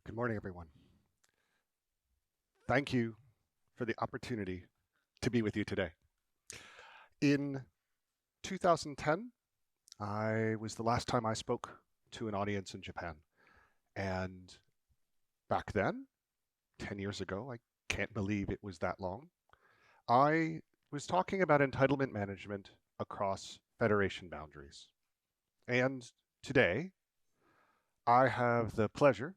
Good morning, everyone. Thank you for the opportunity to be with you today. In 2010, I was the last time I spoke to an audience in Japan. And back then, 10 years ago, I can't believe it was that long, I was talking about entitlement management across federation boundaries. And today, I have the pleasure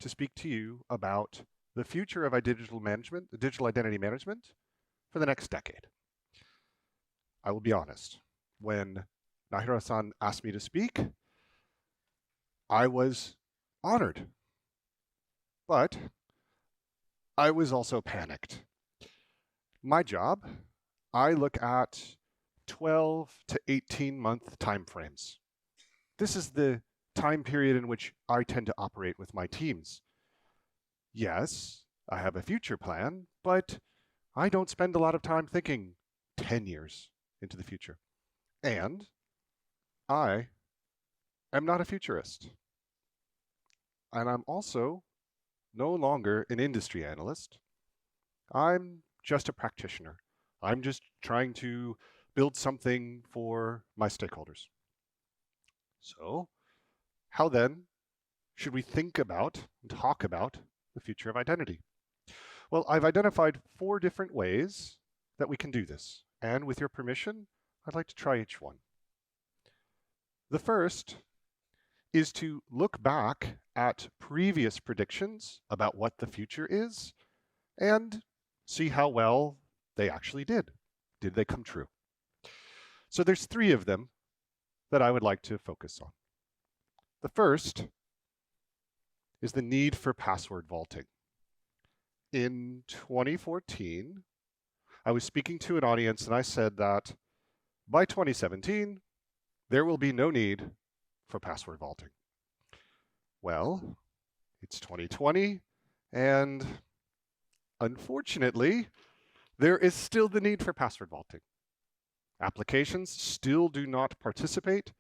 to speak to you about the future of digital identity management for the next decade. I will be honest, when Nahira-san asked me to speak, I was honored, but I was also panicked. My job, I look at 12 to 18-month timeframes. This is the time period in which I tend to operate with my teams. Yes, I have a future plan, but I don't spend a lot of time thinking 10 years into the future. And I am not a futurist. And I'm also no longer an industry analyst. I'm just a practitioner. I'm just trying to build something for my stakeholders. So, how then should we think about and talk about the future of identity? Well, I've identified 4 different ways that we can do this. And with your permission, I'd like to try each one. The first is to look back at previous predictions about what the future is and see how well they actually did. Did they come true? So there's 3 of them that I would like to focus on. The first is the need for password vaulting. In 2014, I was speaking to an audience and I said that by 2017, there will be no need for password vaulting. Well, it's 2020, and unfortunately, there is still the need for password vaulting. Applications still do not participate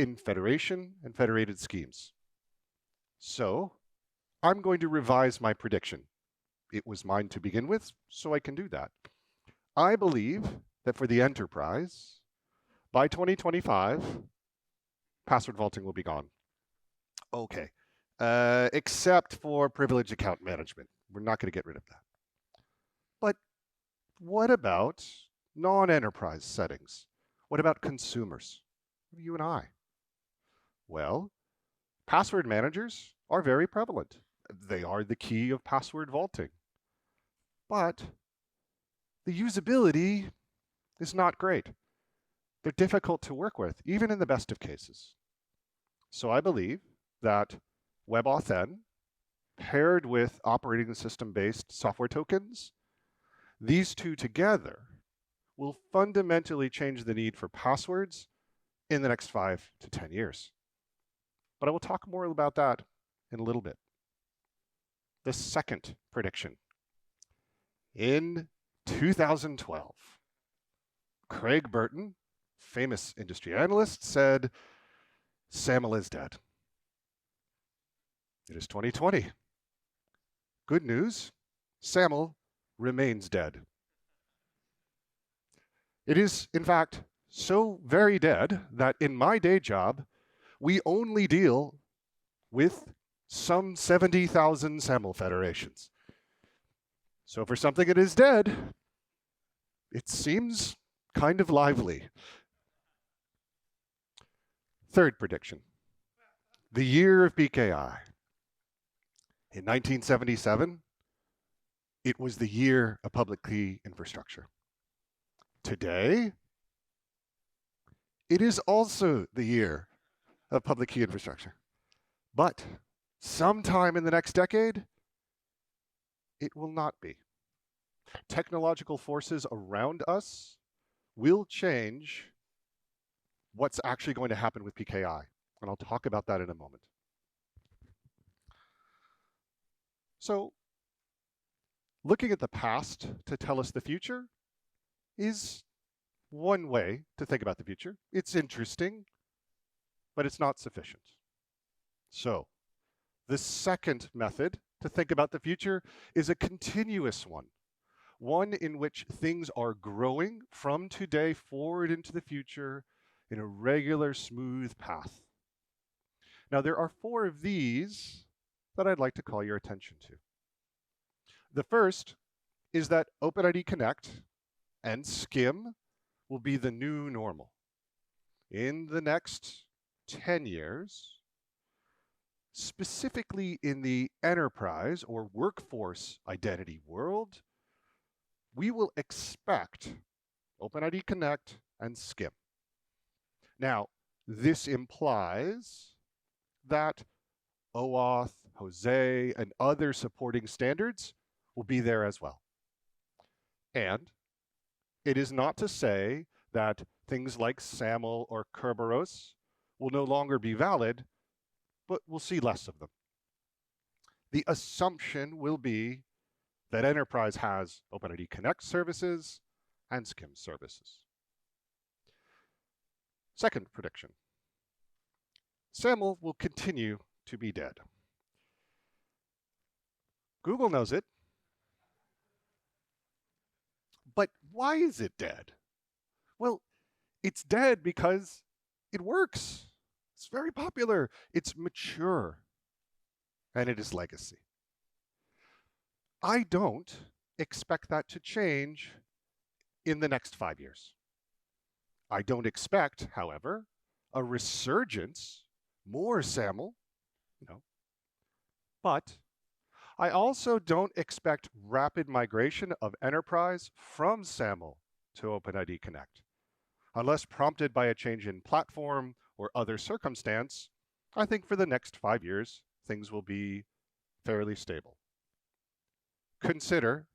in federation and federated schemes. So I'm going to revise my prediction. It was mine to begin with, so I can do that. I believe that for the enterprise, by 2025, password vaulting will be gone. Okay, except for privileged account management. We're not going to get rid of that. But what about non-enterprise settings? What about consumers? You and I? Well, password managers are very prevalent. They are the key of password vaulting. But the usability is not great. They're difficult to work with, even in the best of cases. So I believe that WebAuthn, paired with operating system-based software tokens, these 2 together will fundamentally change the need for passwords in the next 5 to 10 years. But I will talk more about that in a little bit. The second prediction. In 2012, Craig Burton, famous industry analyst, said, SAML is dead. It is 2020. Good news, SAML remains dead. It is, in fact, so very dead that in my day job, we only deal with some 70,000 SAML federations. So for something that is dead, it seems kind of lively. Third prediction, the year of PKI. In 1977, it was the year of public key infrastructure. Today, it is also the year of public key infrastructure. But sometime in the next decade, it will not be. Technological forces around us will change what's actually going to happen with PKI. And I'll talk about that in a moment. So looking at the past to tell us the future is one way to think about the future. It's interesting, but it's not sufficient. So The second method to think about the future is a continuous one in which things are growing from today forward into the future in a regular, smooth path. Now, there are 4 of these that I'd like to call your attention to. The first is that OpenID Connect and SCIM will be the new normal. In the next 10 years, specifically in the enterprise or workforce identity world, we will expect OpenID Connect and SCIM. Now, this implies that OAuth, Jose, and other supporting standards will be there as well. And it is not to say that things like SAML or Kerberos will no longer be valid, but we'll see less of them. The assumption will be that enterprise has OpenID Connect services and SCIM services. Second prediction. SAML will continue to be dead. Google knows it. But why is it dead? Well, it's dead because it works. It's very popular. It's mature. And it is legacy. I don't expect that to change in the next 5 years. I don't expect, however, a resurgence, more SAML, but I also don't expect rapid migration of enterprise from SAML to OpenID Connect. Unless prompted by a change in platform or other circumstance, I think for the next 5 years, things will be fairly stable. Consider,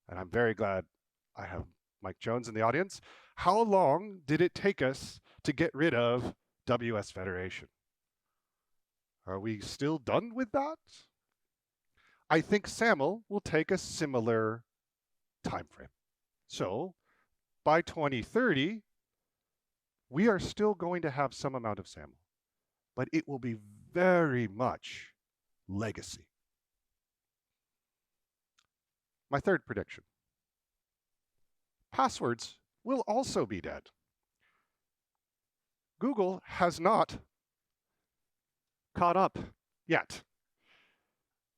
and I'm very glad I have Mike Jones in the audience, how long did it take us to get rid of WS Federation? Are we still done with that? I think SAML will take a similar time frame. So by 2030, we are still going to have some amount of SAML, but it will be very much legacy. My third prediction. Passwords will also be dead. Google has not caught up yet.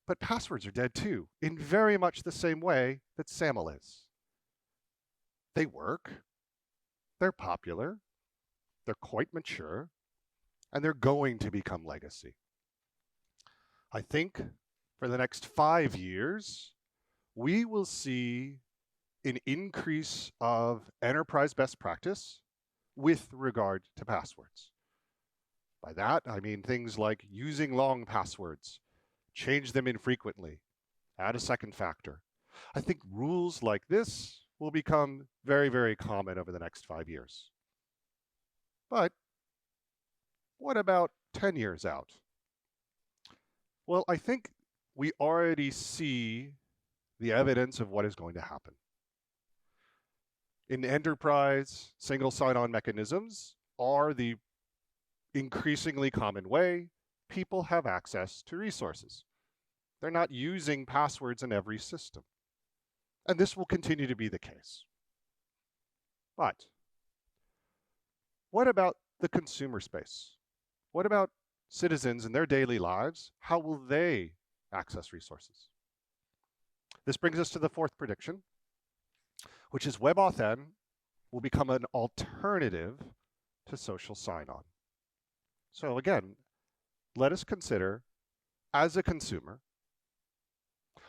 But passwords are dead too, in very much the same way that SAML is. They work, they're popular, they're quite mature, and they're going to become legacy. I think for the next 5 years, we will see an increase of enterprise best practice with regard to passwords. By that, I mean things like using long passwords, change them infrequently, add a second factor. I think rules like this will become very, very common over the next 5 years. But what about 10 years out? Well, I think we already see the evidence of what is going to happen. In enterprise, single sign-on mechanisms are the increasingly common way people have access to resources. They're not using passwords in every system. And this will continue to be the case. But what about the consumer space? What about citizens in their daily lives? How will they access resources? This brings us to the fourth prediction, which is WebAuthn will become an alternative to social sign-on. So again, let us consider, as a consumer,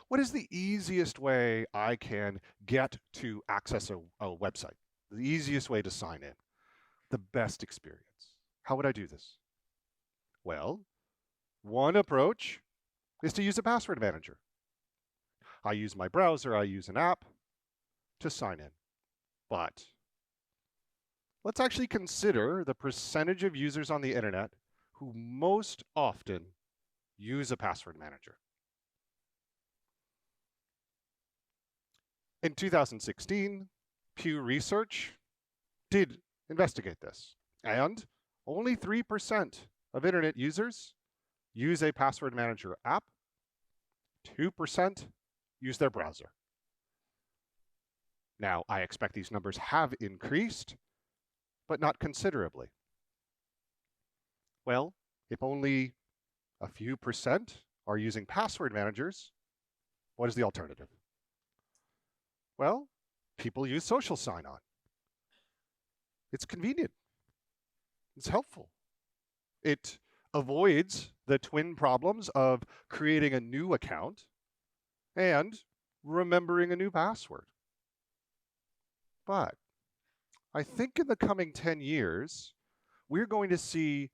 what is the easiest way I can get to access a website? The easiest way to sign in, the best experience. How would I do this? Well, one approach is to use a password manager. I use my browser, I use an app to sign in. But let's actually consider the percentage of users on the internet who most often use a password manager. In 2016, Pew Research did investigate this, and only 3% of internet users use a password manager app, 2% use their browser. Now, I expect these numbers have increased, but not considerably. Well, if only a few percent are using password managers, what is the alternative? Well, people use social sign-on. It's convenient. It's helpful. It avoids the twin problems of creating a new account and remembering a new password. But I think in the coming 10 years, we're going to see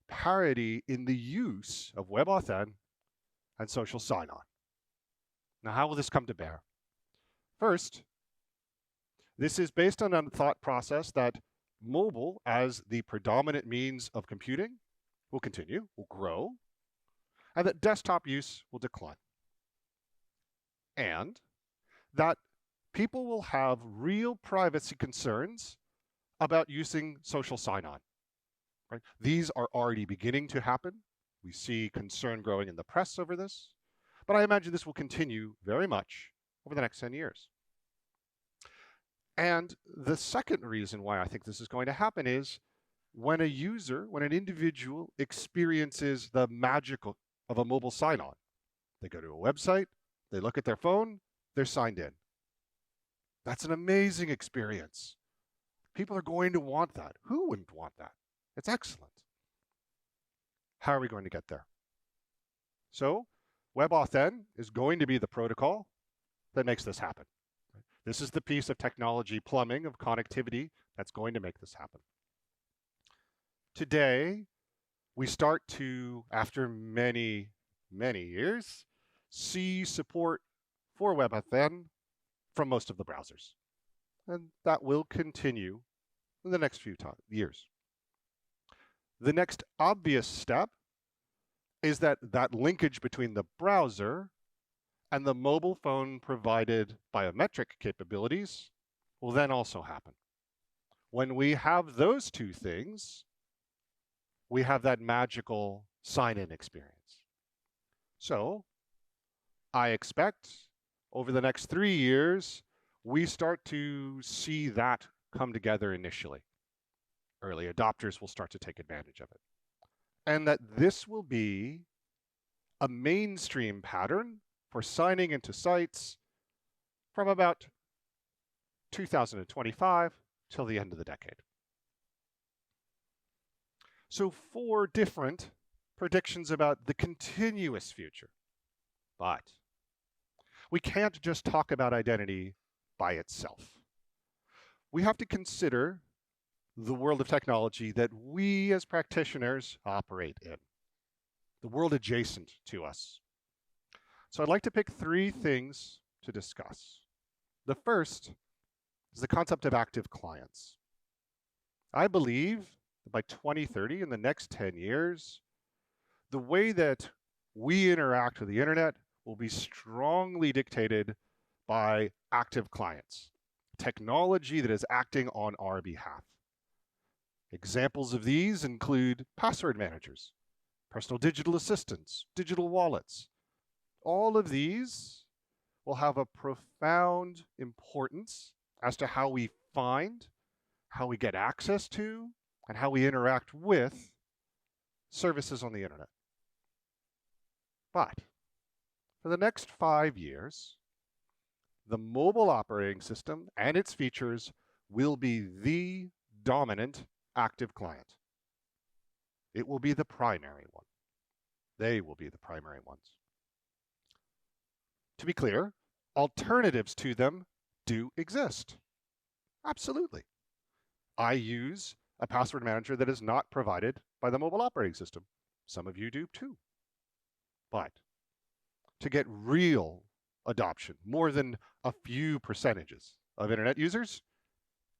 parity in the use of WebAuthn and social sign-on. Now, how will this come to bear? First, this is based on a thought process that mobile as the predominant means of computing will continue, will grow, and that desktop use will decline. And that people will have real privacy concerns about using social sign-on. Right? These are already beginning to happen. We see concern growing in the press over this, but I imagine this will continue very much over the next 10 years. And the second reason why I think this is going to happen is when an individual experiences the magic of a mobile sign-on. They go to a website, they look at their phone, they're signed in. That's an amazing experience. People are going to want that. Who wouldn't want that? It's excellent. How are we going to get there? So WebAuthn is going to be the protocol that makes this happen. This is the piece of technology plumbing, of connectivity, that's going to make this happen. Today, we start to, after many, many years, see support for WebAuthn from most of the browsers. And that will continue in the next few years. The next obvious step is that linkage between the browser and the mobile phone provided biometric capabilities will then also happen. When we have those two things, we have that magical sign-in experience. So I expect over the next 3 years, we start to see that come together initially. Early adopters will start to take advantage of it. And that this will be a mainstream pattern for signing into sites from about 2025 till the end of the decade. So 4 different predictions about the continuous future. But we can't just talk about identity by itself. We have to consider the world of technology that we as practitioners operate in, the world adjacent to us. So I'd like to pick 3 things to discuss. The first is the concept of active clients. I believe that by 2030, in the next 10 years, the way that we interact with the internet will be strongly dictated by active clients, technology that is acting on our behalf. Examples of these include password managers, personal digital assistants, digital wallets. All of these will have a profound importance as to how we find, how we get access to, and how we interact with services on the internet. But for the next 5 years, the mobile operating system and its features will be the dominant active client. It will be the primary one. They will be the primary ones. To be clear, alternatives to them do exist. Absolutely. I use a password manager that is not provided by the mobile operating system. Some of you do too. But to get real adoption, more than a few percentages of internet users,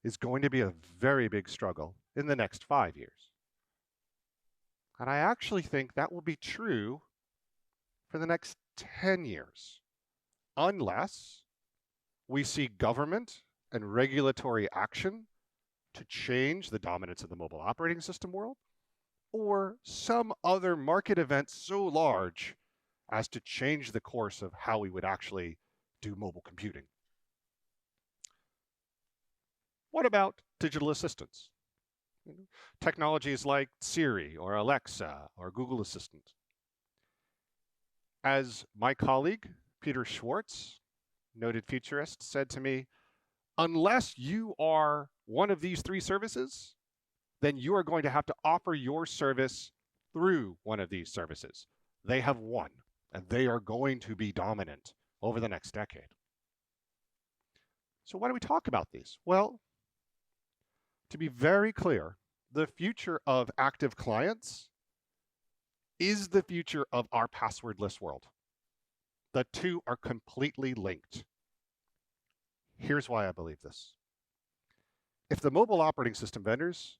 is going to be a very big struggle in the next 5 years. And I actually think that will be true for the next 10 years, unless we see government and regulatory action to change the dominance of the mobile operating system world, or some other market event so large as to change the course of how we would actually do mobile computing. What about digital assistants? Technologies like Siri or Alexa or Google Assistant. As my colleague, Peter Schwartz, noted futurist, said to me, unless you are one of these three services, then you are going to have to offer your service through one of these services. They have won, and they are going to be dominant over the next decade. So why do we talk about these? Well, to be very clear, the future of active clients is the future of our passwordless world. The two are completely linked. Here's why I believe this. If the mobile operating system vendors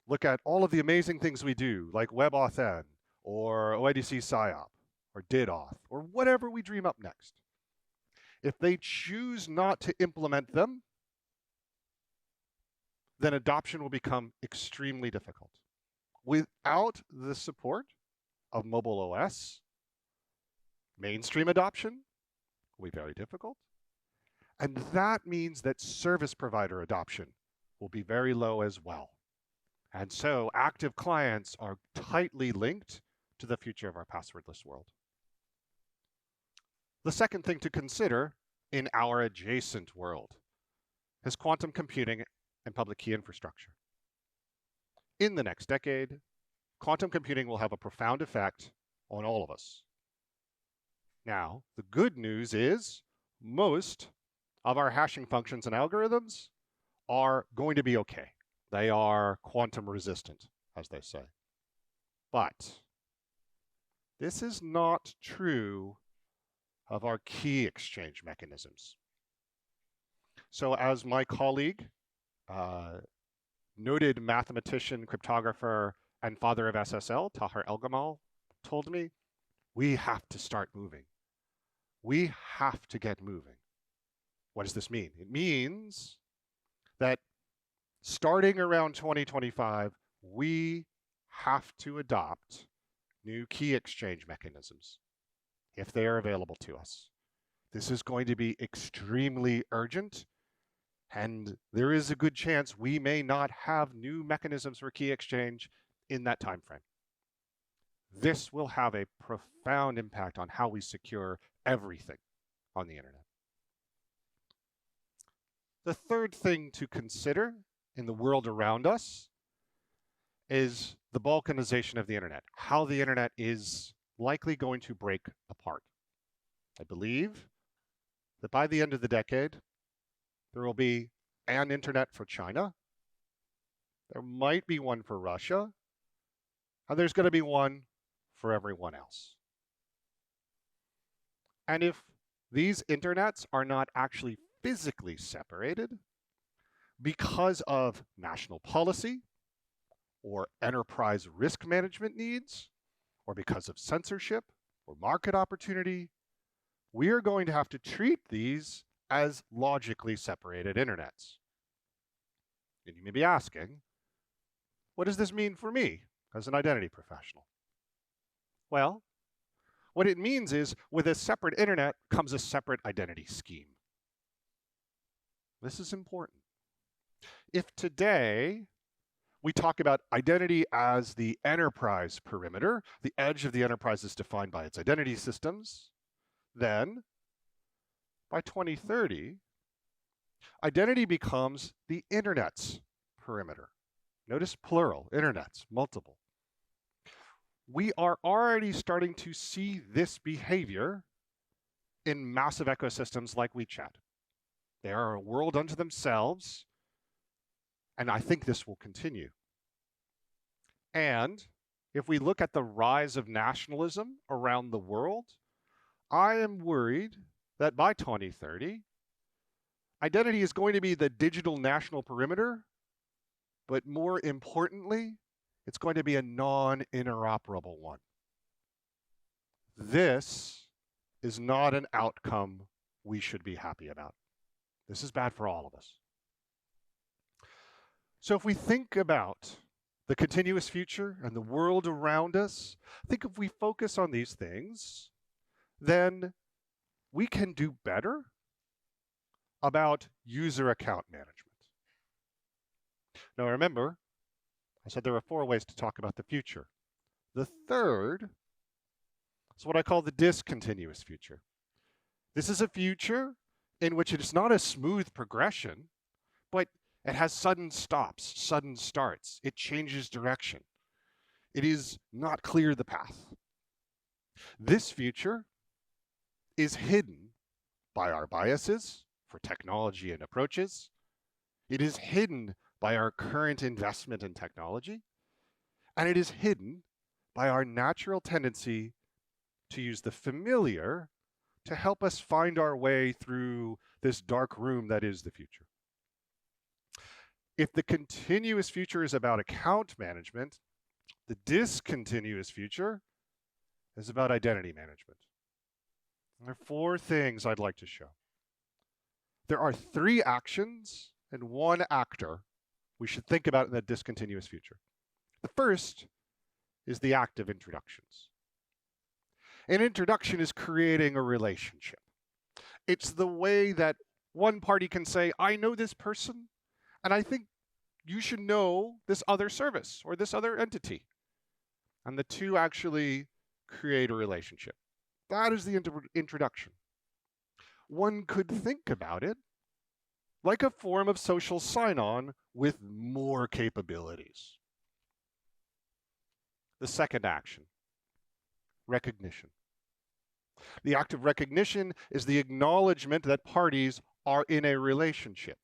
look at all of the amazing things we do, like WebAuthn or OIDC SIOP or DidAuth or whatever we dream up next, if they choose not to implement them, then adoption will become extremely difficult. Without the support of mobile OS, mainstream adoption will be very difficult. And that means that service provider adoption will be very low as well. And so active clients are tightly linked to the future of our passwordless world. The second thing to consider in our adjacent world is quantum computing and public key infrastructure. In the next decade, quantum computing will have a profound effect on all of us. Now, the good news is most of our hashing functions and algorithms are going to be okay. They are quantum resistant, as they say. But this is not true of our key exchange mechanisms. So as my colleague, noted mathematician, cryptographer, and father of SSL, Tahir El-Gamal, told me, we have to start moving. We have to get moving. What does this mean? It means that starting around 2025, we have to adopt new key exchange mechanisms if they are available to us. This is going to be extremely urgent, and there is a good chance we may not have new mechanisms for key exchange in that time frame. This will have a profound impact on how we secure everything on the internet. The third thing to consider in the world around us is the balkanization of the internet, how the internet is likely going to break apart. I believe that by the end of the decade, there will be an internet for China, there might be one for Russia, and there's going to be one for everyone else. And if these internets are not actually physically separated because of national policy or enterprise risk management needs, or because of censorship or market opportunity, we are going to have to treat these as logically separated internets. And you may be asking, what does this mean for me as an identity professional? Well, what it means is with a separate internet comes a separate identity scheme. This is important. If today we talk about identity as the enterprise perimeter, the edge of the enterprise is defined by its identity systems, then by 2030, identity becomes the internet's perimeter. Notice plural, internets, multiple. We are already starting to see this behavior in massive ecosystems like WeChat. They are a world unto themselves, and I think this will continue. And if we look at the rise of nationalism around the world, I am worried that by 2030, identity is going to be the digital national perimeter, but more importantly, it's going to be a non-interoperable one. This is not an outcome we should be happy about. This is bad for all of us. So if we think about the continuous future, and the world around us, I think if we focus on these things, then we can do better about user account management. Now remember, I said there are 4 ways to talk about the future. The third is what I call the discontinuous future. This is a future in which it is not a smooth progression, but it has sudden stops, sudden starts. It changes direction. It is not clear the path. This future is hidden by our biases for technology and approaches. It is hidden by our current investment in technology. And it is hidden by our natural tendency to use the familiar to help us find our way through this dark room that is the future. If the continuous future is about account management, the discontinuous future is about identity management. There are 4 things I'd like to show. There are 3 actions and 1 actor we should think about in the discontinuous future. The first is the act of introductions. An introduction is creating a relationship. It's the way that one party can say, I know this person, and I think you should know this other service or this other entity. And the 2 actually create a relationship. That is the introduction. One could think about it like a form of social sign-on with more capabilities. The second action, recognition. The act of recognition is the acknowledgement that parties are in a relationship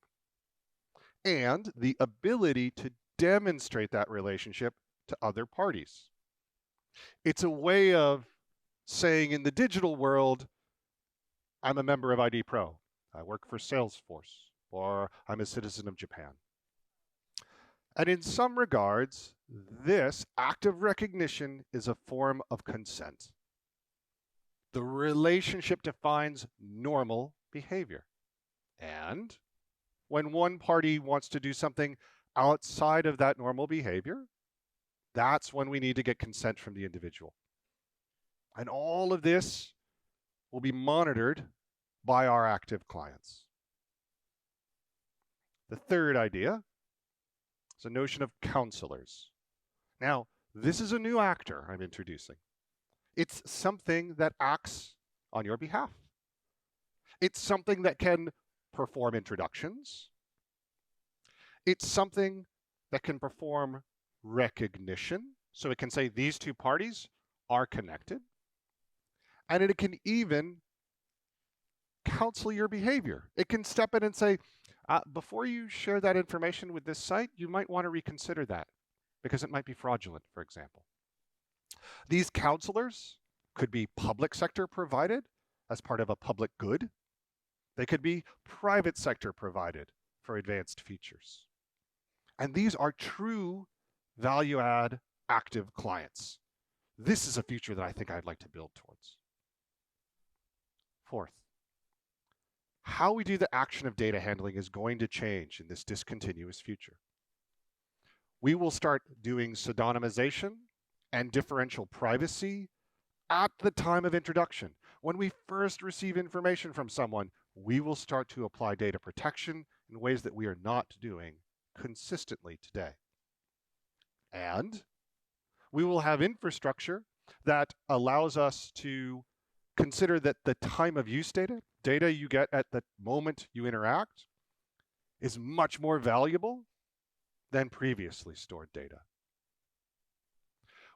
and the ability to demonstrate that relationship to other parties. It's a way of saying in the digital world, I'm a member of ID Pro, I work for Salesforce, or I'm a citizen of Japan. And in some regards, this act of recognition is a form of consent. The relationship defines normal behavior. And when one party wants to do something outside of that normal behavior, that's when we need to get consent from the individual. And all of this will be monitored by our active clients. The third idea is a notion of counselors. Now, this is a new actor I'm introducing. It's something that acts on your behalf. It's something that can perform introductions. It's something that can perform recognition. So it can say these 2 parties are connected. And it can even counsel your behavior. It can step in and say, before you share that information with this site, you might want to reconsider that because it might be fraudulent, for example. These counselors could be public sector provided as part of a public good. They could be private sector provided for advanced features. And these are true value-add active clients. This is a future that I think I'd like to build towards. Fourth, how we do the action of data handling is going to change in this discontinuous future. We will start doing pseudonymization and differential privacy at the time of introduction. When we first receive information from someone, we will start to apply data protection in ways that we are not doing consistently today. And we will have infrastructure that allows us to consider that the time of use data you get at the moment you interact, is much more valuable than previously stored data.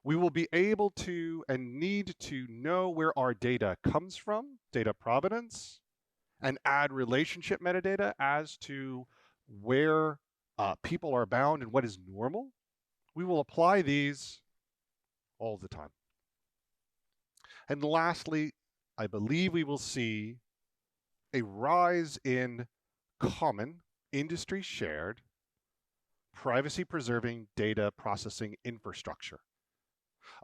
We will be able to and need to know where our data comes from, data provenance, and add relationship metadata as to where people are bound and what is normal. We will apply these all the time. And lastly, I believe we will see a rise in common, industry-shared, privacy-preserving data processing infrastructure.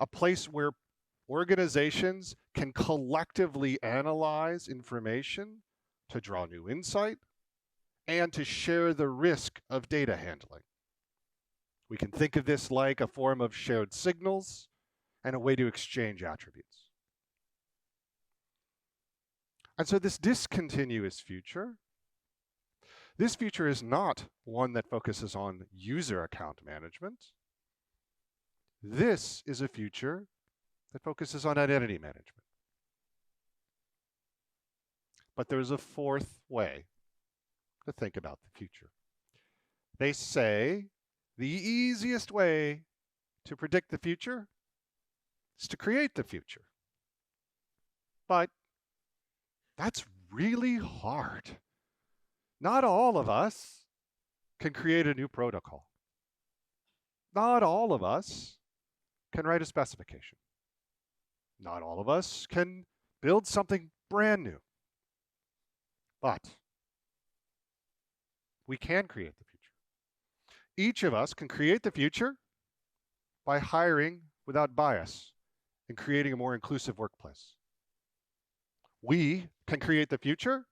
A place where organizations can collectively analyze information to draw new insight and to share the risk of data handling. We can think of this like a form of shared signals and a way to exchange attributes. And so this discontinuous future, this future is not one that focuses on user account management. This is a future that focuses on identity management. But there's a fourth way to think about the future. They say the easiest way to predict the future is to create the future. But that's really hard. Not all of us can create a new protocol. Not all of us can write a specification. Not all of us can build something brand new. But we can create the future. Each of us can create the future by hiring without bias and creating a more inclusive workplace. We can create the future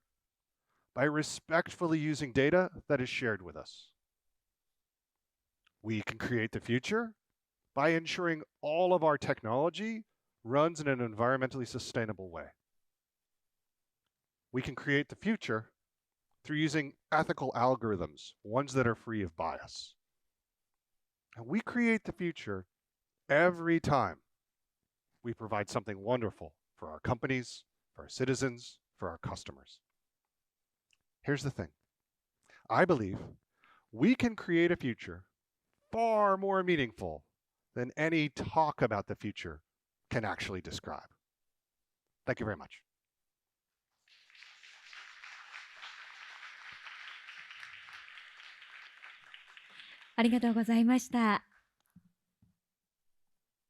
by respectfully using data that is shared with us. We can create the future by ensuring all of our technology runs in an environmentally sustainable way. We can create the future through using ethical algorithms, ones that are free of bias. And we create the future every time we provide something wonderful for our companies, for our citizens, for our customers. Here's the thing. I believe we can create a future far more meaningful than any talk about the future can actually describe. Thank you very much. ありがとうございました。